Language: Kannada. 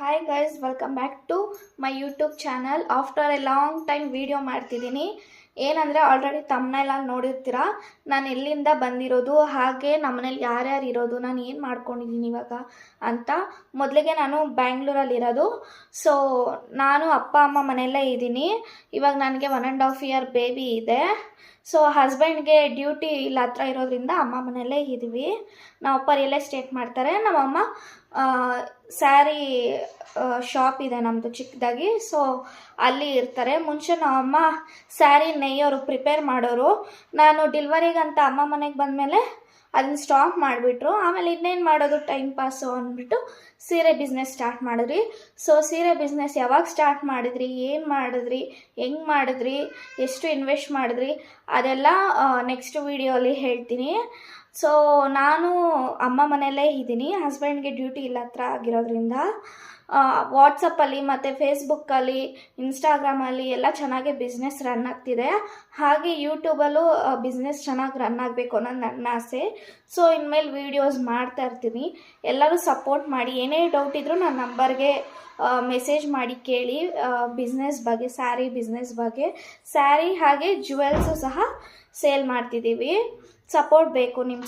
Hi guys, welcome back to my YouTube channel. After a long time video ಮಾಡ್ತಿದ್ದೀನಿ. ಏನಂದರೆ ಆಲ್ರೆಡಿ ತಮ್ಮನೇಲಿ ನೋಡಿರ್ತೀರ ನಾನು ಎಲ್ಲಿಂದ ಬಂದಿರೋದು, ಹಾಗೆ ನಮ್ಮನೇಲಿ ಯಾರ್ಯಾರು ಇರೋದು, ನಾನು ಏನು ಮಾಡ್ಕೊಂಡಿದ್ದೀನಿ ಇವಾಗ ಅಂತ. ಮೊದಲಿಗೆ ನಾನು ಬ್ಯಾಂಗ್ಳೂರಲ್ಲಿರೋದು. ಸೊ ನಾನು ಅಪ್ಪ ಅಮ್ಮ ಮನೆಯಲ್ಲೇ ಇದ್ದೀನಿ. ಇವಾಗ ನನಗೆ 1.5 year ಬೇಬಿ ಇದೆ. ಸೊ ಹಸ್ಬೆಂಡ್ಗೆ ಡ್ಯೂಟಿ ಇಲ್ಲಿ ಹತ್ರ ಇರೋದ್ರಿಂದ ಅಮ್ಮ ಮನೆಯಲ್ಲೇ ಇದ್ದೀವಿ. ನಮ್ಮಪ್ಪ ರಿಯಲ್ ಎಸ್ಟೇಟ್ ಮಾಡ್ತಾರೆ, ನಮ್ಮಮ್ಮ ಸ್ಯಾರಿ ಶಾಪ್ ಇದೆ ನಮ್ಮದು ಚಿಕ್ಕದಾಗಿ. ಸೊ ಅಲ್ಲಿ ಇರ್ತಾರೆ. ಮುಂಚೆ ನಮ್ಮಮ್ಮ ಸ್ಯಾರಿ ನೇಯೋರು, ಪ್ರಿಪೇರ್ ಮಾಡೋರು. ನಾನು ಡಿಲ್ವರಿಗಂತ ಅಮ್ಮ ಮನೆಗೆ ಬಂದಮೇಲೆ ಅದನ್ನ ಸ್ಟಾಪ್ ಮಾಡಿಬಿಟ್ರು. ಆಮೇಲೆ ಇನ್ನೇನು ಮಾಡೋದು, ಟೈಮ್ ಪಾಸು ಅಂದ್ಬಿಟ್ಟು ಸೀರೆ ಬಿಸ್ನೆಸ್ ಸ್ಟಾರ್ಟ್ ಮಾಡಿದ್ರಿ. ಸೊ ಸೀರೆ ಬಿಸ್ನೆಸ್ ಯಾವಾಗ ಸ್ಟಾರ್ಟ್ ಮಾಡಿದ್ರಿ, ಏನು ಮಾಡಿದ್ರಿ, ಹೆಂಗೆ ಮಾಡಿದ್ರಿ, ಎಷ್ಟು ಇನ್ವೆಸ್ಟ್ ಮಾಡಿದ್ರಿ, ಅದೆಲ್ಲ ನೆಕ್ಸ್ಟ್ ವೀಡಿಯೋಲಿ ಹೇಳ್ತೀನಿ. ಸೊ ನಾನು ಅಮ್ಮ ಮನೆಯಲ್ಲೇ ಇದ್ದೀನಿ. ಹಸ್ಬೆಂಡ್ಗೆ ಡ್ಯೂಟಿ ಇಲ್ಲ ಹತ್ರ ಆಗಿರೋದ್ರಿಂದ ವಾಟ್ಸಪ್ಪಲ್ಲಿ ಮತ್ತು ಫೇಸ್ಬುಕ್ಕಲ್ಲಿ, ಇನ್ಸ್ಟಾಗ್ರಾಮಲ್ಲಿ ಎಲ್ಲ ಚೆನ್ನಾಗಿ ಬಿಸ್ನೆಸ್ ರನ್ ಆಗ್ತಿದೆ. ಹಾಗೆ ಯೂಟ್ಯೂಬಲ್ಲೂ ಬಿಸ್ನೆಸ್ ಚೆನ್ನಾಗಿ ರನ್ ಆಗಬೇಕು ಅನ್ನೋದು ನನ್ನ ಆಸೆ. ಸೊ ಇನ್ಮೇಲೆ ವೀಡಿಯೋಸ್ ಮಾಡ್ತಾ ಇರ್ತೀನಿ. ಎಲ್ಲರೂ ಸಪೋರ್ಟ್ ಮಾಡಿ. ಏನೇ ಡೌಟ್ ಇದ್ದರೂ ನನ್ನ ನಂಬರ್ಗೆ ಮೆಸೇಜ್ ಮಾಡಿ ಕೇಳಿ. ಬಿಸ್ನೆಸ್ ಬಗ್ಗೆ, ಸ್ಯಾರಿ ಬಿಸ್ನೆಸ್ ಬಗ್ಗೆ, ಸ್ಯಾರಿ ಹಾಗೆ ಜ್ಯುವೆಲ್ಸು ಸಹ ಸೇಲ್ ಮಾಡ್ತಿದ್ದೀವಿ. ಸಪೋರ್ಟ್ ಬೇಕು, ನಿಮ್ಮ